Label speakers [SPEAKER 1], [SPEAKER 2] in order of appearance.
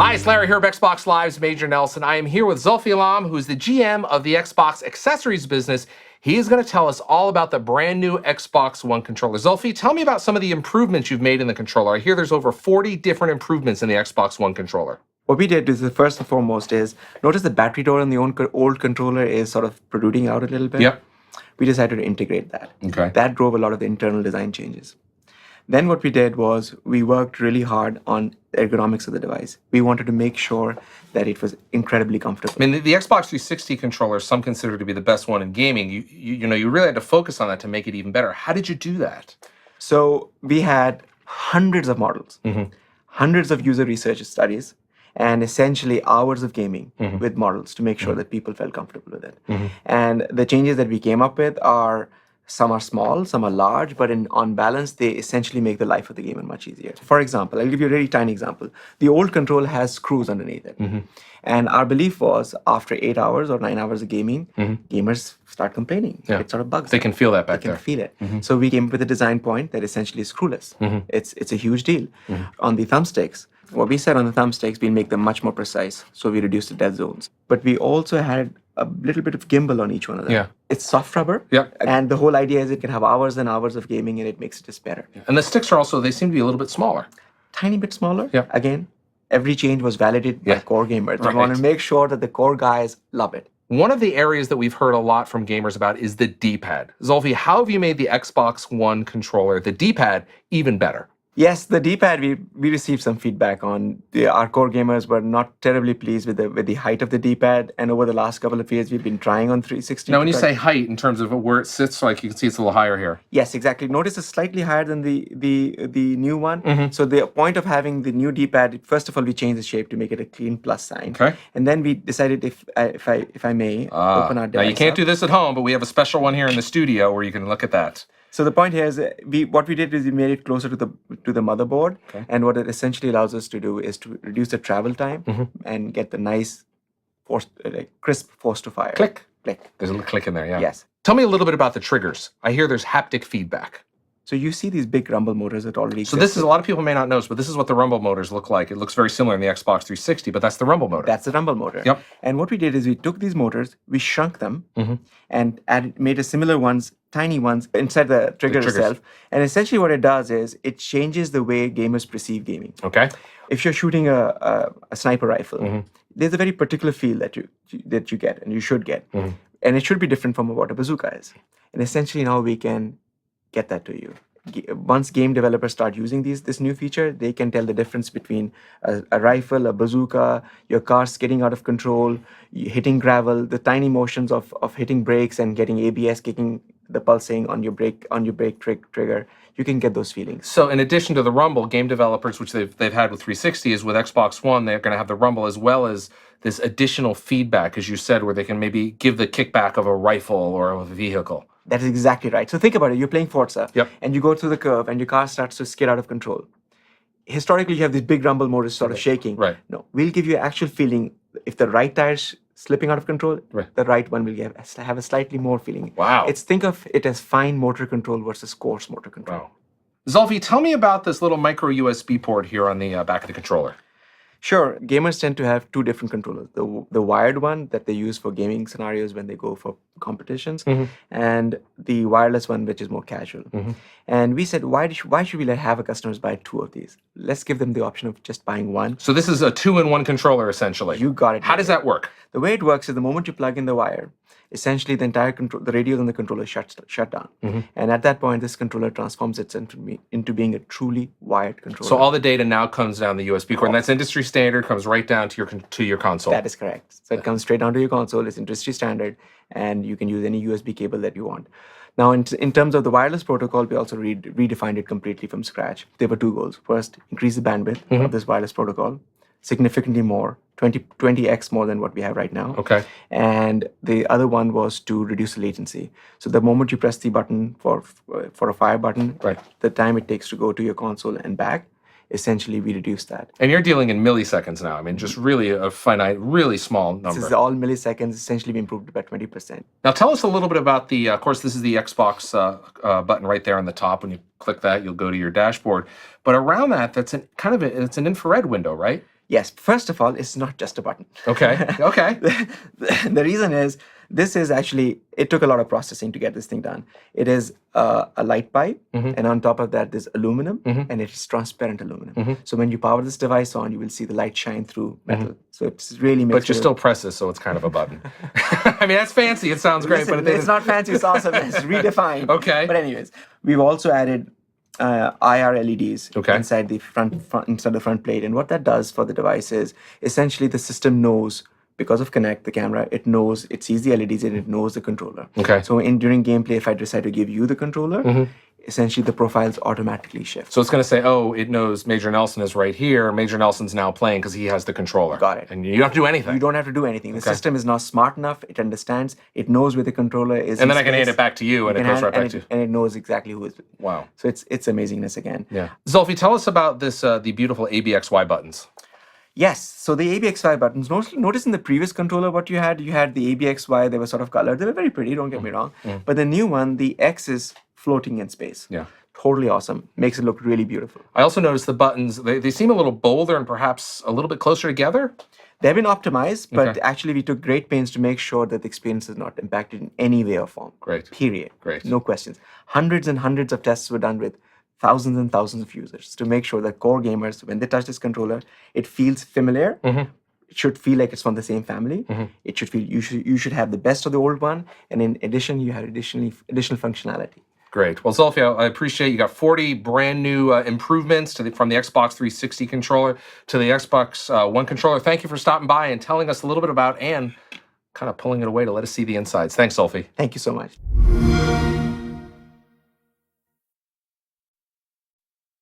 [SPEAKER 1] Hi, it's Larry here of Xbox Live's Major Nelson. I am here with Zulfi Alam, who's the GM of the Xbox accessories business. He is going to tell us all about the brand new Xbox One controller. Zulfi, tell me about some of the improvements you've made in the controller. I hear there's over 40 different improvements in the Xbox One controller.
[SPEAKER 2] What we did is, the first and foremost is, notice the battery door on the old controller is sort of protruding out a little bit.
[SPEAKER 1] Yep.
[SPEAKER 2] We decided to integrate that.
[SPEAKER 1] Okay.
[SPEAKER 2] That drove a lot of the internal design changes. Then what we did was we worked really hard on the ergonomics of the device. We wanted to make sure that it was incredibly comfortable.
[SPEAKER 1] I mean, the Xbox 360 controller, some consider to be the best one in gaming. You really had to focus on that to make it even better. How did you do that?
[SPEAKER 2] So we had hundreds of models, hundreds of user research studies, and essentially hours of gaming with models to make sure that people felt comfortable with it. And the changes that we came up with are, some are small, some are large, but on balance, they essentially make the life of the gamer much easier. For example, I'll give you a really tiny example. The old control has screws underneath it. And our belief was, after 8 hours or 9 hours of gaming, gamers start complaining.
[SPEAKER 1] Yeah.
[SPEAKER 2] It sort of bugs
[SPEAKER 1] They
[SPEAKER 2] them.
[SPEAKER 1] can feel that back
[SPEAKER 2] They
[SPEAKER 1] there.
[SPEAKER 2] can feel it. So we came up with a design point that essentially is screwless. It's a huge deal. On the thumbsticks, what we said on the thumbsticks, we'll make them much more precise. So we reduced the dead zones. But we also had a little bit of gimbal on each one of them.
[SPEAKER 1] Yeah.
[SPEAKER 2] It's soft rubber.
[SPEAKER 1] Yep.
[SPEAKER 2] And the whole idea is it can have hours and hours of gaming, and it makes it just better.
[SPEAKER 1] And the sticks are also, they seem to be a little bit smaller.
[SPEAKER 2] Tiny bit smaller.
[SPEAKER 1] Yeah.
[SPEAKER 2] Again, every change was validated by core gamers.
[SPEAKER 1] Right.
[SPEAKER 2] We want to make sure that the core guys love it.
[SPEAKER 1] One of the areas that we've heard a lot from gamers about is the D-pad. Zulfi, how have you made the Xbox One controller, the D-pad, even better?
[SPEAKER 2] Yes, the D-pad, we received some feedback on. Our core gamers were not terribly pleased with the height of the D-pad, and over the last couple of years, we've been trying on 360.
[SPEAKER 1] Now, when you say height, in terms of where it sits, like you can see it's a little higher here.
[SPEAKER 2] Yes, exactly. Notice it's slightly higher than the new one. So the point of having the new D-pad, first of all, we changed the shape to make it a clean plus sign.
[SPEAKER 1] Okay.
[SPEAKER 2] And then we decided, if I may, open our device.
[SPEAKER 1] Now, you can't
[SPEAKER 2] up.
[SPEAKER 1] do this at home, but we have a special one here in the studio where you can look at that.
[SPEAKER 2] So the point here is, what we did is we made it closer to the motherboard, and what it essentially allows us to do is to reduce the travel time and get the nice, crisp force to fire.
[SPEAKER 1] Click.
[SPEAKER 2] Click.
[SPEAKER 1] There's a little click in there, yeah.
[SPEAKER 2] Yes.
[SPEAKER 1] Tell me a little bit about the triggers. I hear there's haptic feedback.
[SPEAKER 2] So you see these big rumble motors that already
[SPEAKER 1] So this is, a lot of people may not notice, but this is what the rumble motors look like. It looks very similar in the Xbox 360, but that's the rumble motor.
[SPEAKER 2] That's the rumble motor.
[SPEAKER 1] Yep.
[SPEAKER 2] And what we did is we took these motors, we shrunk them, and made a similar ones, tiny ones, inside the trigger itself. And essentially what it does is it changes the way gamers perceive gaming.
[SPEAKER 1] Okay.
[SPEAKER 2] If you're shooting a sniper rifle, there's a very particular feel that you get, and you should get. And it should be different from what a bazooka is. And essentially now we can get that to you. Once game developers start using this new feature, they can tell the difference between a rifle, a bazooka, your car skidding out of control, hitting gravel, the tiny motions of hitting brakes and getting ABS kicking the pulsing on your brake trigger. You can get those feelings.
[SPEAKER 1] So in addition to the rumble, game developers, which they've had with 360, is with Xbox One, they're going to have the rumble as well as this additional feedback, as you said, where they can maybe give the kickback of a rifle or of a vehicle.
[SPEAKER 2] That is exactly right. So think about it. You're playing Forza, and you go through the curve, and your car starts to skid out of control. Historically, you have these big rumble motors sort of shaking.
[SPEAKER 1] Right.
[SPEAKER 2] No, we'll give you an actual feeling. If the right tire's slipping out of control, the right one will have a slightly more feeling.
[SPEAKER 1] Wow.
[SPEAKER 2] Think of it as fine motor control versus coarse motor control.
[SPEAKER 1] Wow. Zulfi, tell me about this little micro USB port here on the back of the controller.
[SPEAKER 2] Sure. Gamers tend to have two different controllers. The wired one that they use for gaming scenarios when they go for competitions, and the wireless one, which is more casual. And we said, why should we have our customers buy two of these? Let's give them the option of just buying one.
[SPEAKER 1] So this is a 2-in-1 controller, essentially.
[SPEAKER 2] You got it.
[SPEAKER 1] How does that work?
[SPEAKER 2] The way it works is, the moment you plug in the wire, essentially the entire the radios on the controller shut down. And at that point, this controller transforms itself into being a truly wired controller.
[SPEAKER 1] So all the data now comes down the USB cord, and that's industry standard, comes right down to your console.
[SPEAKER 2] That is correct. So it comes straight down to your console. It's industry standard, and you can use any USB cable that you want. Now, in terms of the wireless protocol, we also redefined it completely from scratch. There were two goals. First, increase the bandwidth of this wireless protocol significantly more, 20x more than what we have right now.
[SPEAKER 1] Okay.
[SPEAKER 2] And the other one was to reduce the latency. So the moment you press the button for a fire button, the time it takes to go to your console and back, essentially we reduce that.
[SPEAKER 1] And you're dealing in milliseconds now. I mean, just really a finite, really small number.
[SPEAKER 2] This is all milliseconds. Essentially, we improved by 20%.
[SPEAKER 1] Now, tell us a little bit about the, of course, this is the Xbox button right there on the top. When you click that, you'll go to your dashboard. But around that, it's an infrared window, right?
[SPEAKER 2] Yes, first of all, it's not just a button.
[SPEAKER 1] Okay. Okay.
[SPEAKER 2] The reason is this is actually, it took a lot of processing to get this thing done. It is a light pipe, and on top of that, there's aluminum, and it's transparent aluminum. So when you power this device on, you will see the light shine through metal. So it's really makes
[SPEAKER 1] But you still press this, so it's kind of a button. I mean, that's fancy. It sounds great,
[SPEAKER 2] Listen,
[SPEAKER 1] but
[SPEAKER 2] it's not fancy, it's awesome. It's redefined.
[SPEAKER 1] Okay.
[SPEAKER 2] But anyways, we've also added IR LEDs
[SPEAKER 1] Okay.
[SPEAKER 2] inside the front plate, and what that does for the device is essentially the system knows, because of Connect, the camera, it knows, it sees the LEDs and it knows the controller.
[SPEAKER 1] Okay.
[SPEAKER 2] So during gameplay, if I decide to give you the controller, essentially the profiles automatically shift.
[SPEAKER 1] So it's going to say, oh, it knows Major Nelson is right here. Major Nelson's now playing because he has the controller.
[SPEAKER 2] Got it.
[SPEAKER 1] And you don't have to do anything.
[SPEAKER 2] You don't have to do anything. The system is now smart enough. It understands. It knows where the controller is.
[SPEAKER 1] And then I can hand it back to you, and it goes right back to you.
[SPEAKER 2] And it knows exactly who is.
[SPEAKER 1] Wow.
[SPEAKER 2] So it's amazingness again.
[SPEAKER 1] Yeah. Zulfi, tell us about this the beautiful ABXY buttons.
[SPEAKER 2] Yes. So the ABXY buttons, notice in the previous controller what you had the ABXY, they were sort of colored. They were very pretty, don't get me wrong. But the new one, the X is floating in space.
[SPEAKER 1] Yeah.
[SPEAKER 2] Totally awesome. Makes it look really beautiful.
[SPEAKER 1] I also noticed the buttons, they seem a little bolder and perhaps a little bit closer together.
[SPEAKER 2] They've been optimized, but actually we took great pains to make sure that the experience is not impacted in any way or form.
[SPEAKER 1] Great.
[SPEAKER 2] Period.
[SPEAKER 1] Great.
[SPEAKER 2] No questions. Hundreds and hundreds of tests were done with thousands and thousands of users to make sure that core gamers, when they touch this controller, it feels familiar. It should feel like it's from the same family. It should feel you should have the best of the old one, and in addition, you have additional functionality.
[SPEAKER 1] Great. Well, Zulfi, I appreciate you got 40 brand new improvements from the Xbox 360 controller to the Xbox One controller. Thank you for stopping by and telling us a little bit about and kind of pulling it away to let us see the insides. Thanks, Zulfi.
[SPEAKER 2] Thank you so much.